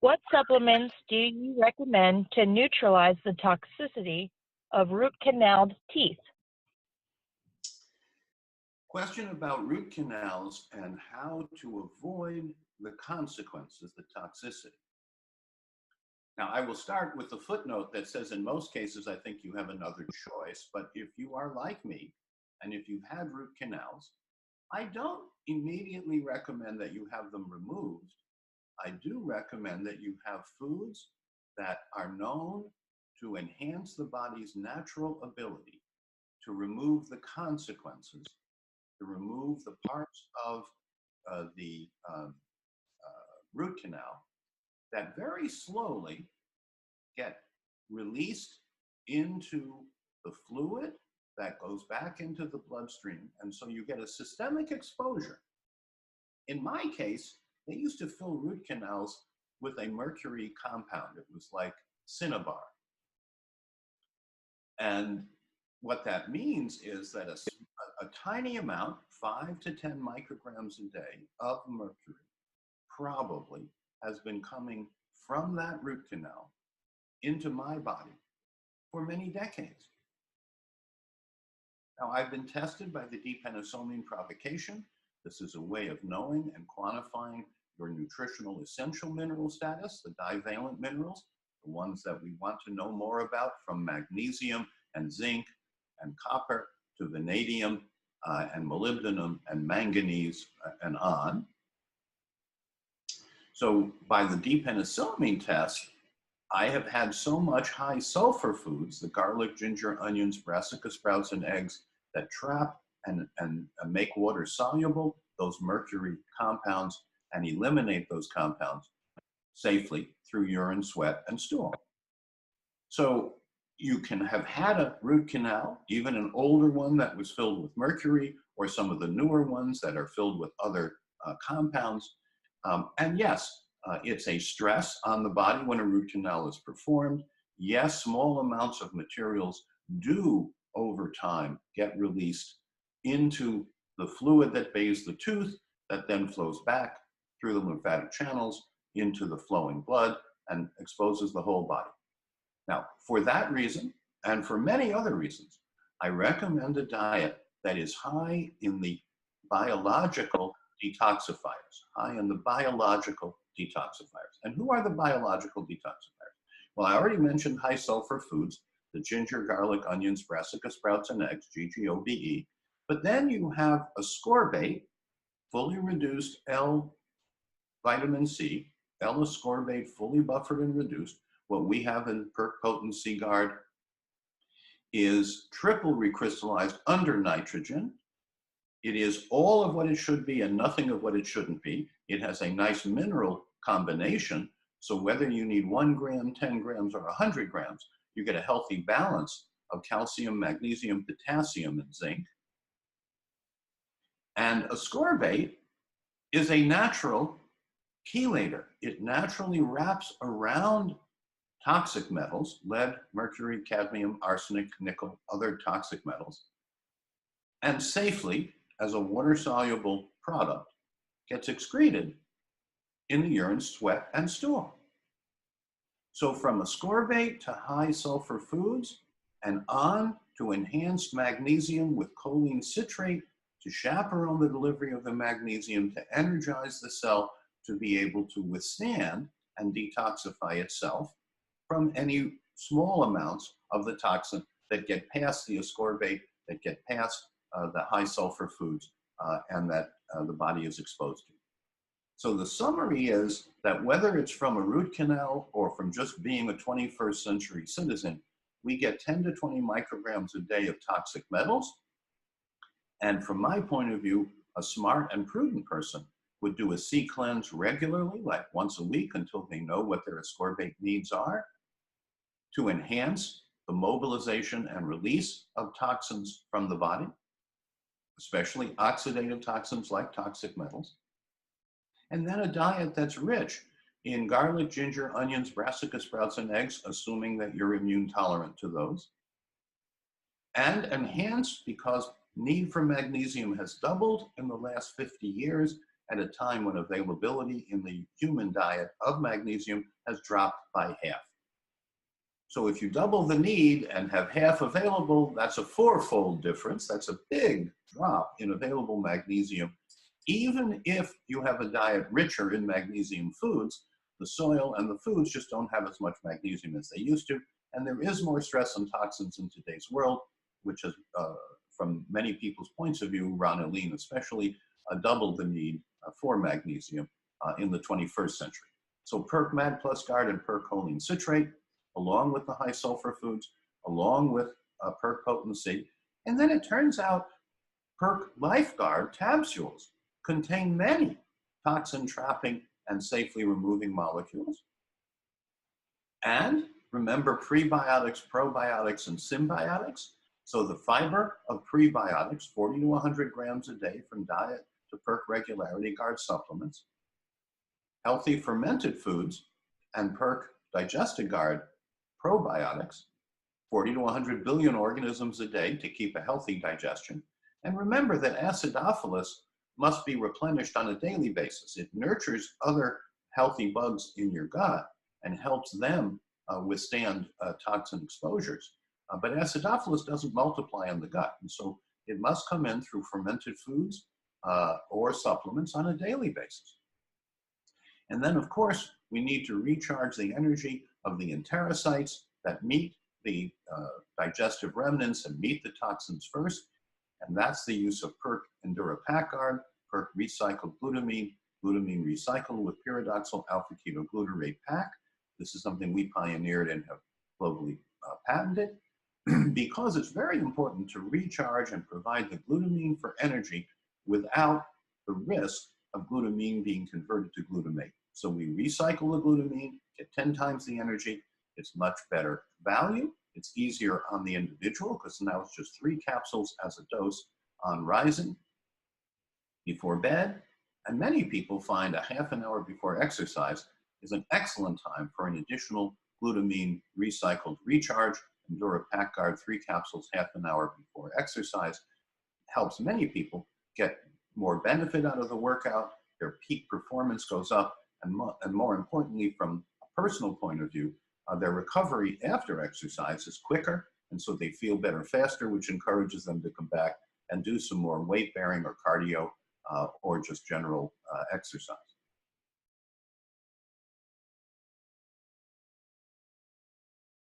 What supplements do you recommend to neutralize the toxicity of root canaled teeth? Question about root canals and how to avoid the consequences, the toxicity. Now, I will start with the footnote that says in most cases, I think you have another choice. But if you are like me, and if you've had root canals, I don't immediately recommend that you have them removed. I do recommend that you have foods that are known to enhance the body's natural ability to remove the consequences, to remove the parts of the root canal that very slowly get released into the fluid that goes back into the bloodstream. And so you get a systemic exposure. In my case, they used to fill root canals with a mercury compound. It was like cinnabar. And what that means is that a tiny amount, 5 to 10 micrograms a day of mercury, probably has been coming from that root canal into my body for many decades. Now, I've been tested by the depenicillin provocation. This is a way of knowing and quantifying your nutritional essential mineral status, the divalent minerals, the ones that we want to know more about, from magnesium and zinc and copper to vanadium and molybdenum and manganese and on. So by the depenicillin test, I have had so much high sulfur foods, the garlic, ginger, onions, brassica sprouts, and eggs, that trap and make water soluble those mercury compounds and eliminate those compounds safely through urine, sweat, and stool. So you can have had a root canal, even an older one that was filled with mercury, or some of the newer ones that are filled with other compounds. And yes, it's a stress on the body when a root canal is performed. Yes, small amounts of materials do over time get released into the fluid that bathes the tooth, that then flows back through the lymphatic channels into the flowing blood and exposes the whole body. Now, for that reason, and for many other reasons, I recommend a diet that is high in the biological detoxifiers, high in the biological detoxifiers. And who are the biological detoxifiers? Well, I already mentioned high sulfur foods, the ginger, garlic, onions, brassica sprouts, and eggs, GGOBE. But then you have ascorbate, fully reduced L-vitamin C, L-ascorbate, fully buffered and reduced. What we have in Perc-Potent Seaguard is triple recrystallized under nitrogen. It is all of what it should be and nothing of what it shouldn't be. It has a nice mineral combination. So whether you need 1 gram, 10 grams, or 100 grams, you get a healthy balance of calcium, magnesium, potassium, and zinc. And ascorbate is a natural chelator. It naturally wraps around toxic metals, lead, mercury, cadmium, arsenic, nickel, other toxic metals, and safely, as a water-soluble product, gets excreted in the urine, sweat, and stool. So from ascorbate to high sulfur foods and on to enhanced magnesium with choline citrate to chaperone the delivery of the magnesium to energize the cell to be able to withstand and detoxify itself from any small amounts of the toxin that get past the ascorbate, that get past the high sulfur foods, and that the body is exposed to. So the summary is that whether it's from a root canal or from just being a 21st century citizen, we get 10 to 20 micrograms a day of toxic metals. And from my point of view, a smart and prudent person would do a C cleanse regularly, like once a week, until they know what their ascorbate needs are, to enhance the mobilization and release of toxins from the body, especially oxidative toxins like toxic metals. And then a diet that's rich in garlic, ginger, onions, brassica sprouts, and eggs, assuming that you're immune tolerant to those. And enhanced, because need for magnesium has doubled in the last 50 years, at a time when availability in the human diet of magnesium has dropped by half. So if you double the need and have half available, that's a fourfold difference. That's a big drop in available magnesium. Even if you have a diet richer in magnesium foods, the soil and the foods just don't have as much magnesium as they used to. And there is more stress and toxins in today's world, which is, from many people's points of view, Ron and Lean especially, doubled the need for magnesium in the 21st century. So PERC Mad Plus Guard and PERC choline citrate, along with the high sulfur foods, along with PERC potency. And then it turns out PERC Lifeguard capsules contain many toxin trapping and safely removing molecules. And remember prebiotics, probiotics, and symbiotics. So the fiber of prebiotics, 40 to 100 grams a day from diet to PERC Regularity Guard supplements. Healthy fermented foods and PERC Digesti-Guard probiotics, 40 to 100 billion organisms a day to keep a healthy digestion. And remember that acidophilus must be replenished on a daily basis. It nurtures other healthy bugs in your gut and helps them withstand toxin exposures. But acidophilus doesn't multiply in the gut. And so it must come in through fermented foods or supplements on a daily basis. And then, of course, we need to recharge the energy of the enterocytes that meet the digestive remnants and meet the toxins first. And that's the use of PERC EnduraPackGuard, PERC Recycled Glutamine, glutamine recycled with pyridoxal alpha-ketoglutarate pack. This is something we pioneered and have globally patented because it's very important to recharge and provide the glutamine for energy without the risk of glutamine being converted to glutamate. So we recycle the glutamine, get 10 times the energy. It's much better value. It's easier on the individual because now it's just 3 capsules as a dose on rising before bed. And many people find a half an hour before exercise is an excellent time for an additional glutamine recycled recharge. EnduraPackGuard 3 capsules half an hour before exercise helps many people get more benefit out of the workout. Their peak performance goes up, and more importantly, from a personal point of view, their recovery after exercise is quicker, and so they feel better faster, which encourages them to come back and do some more weight bearing or cardio or just general exercise.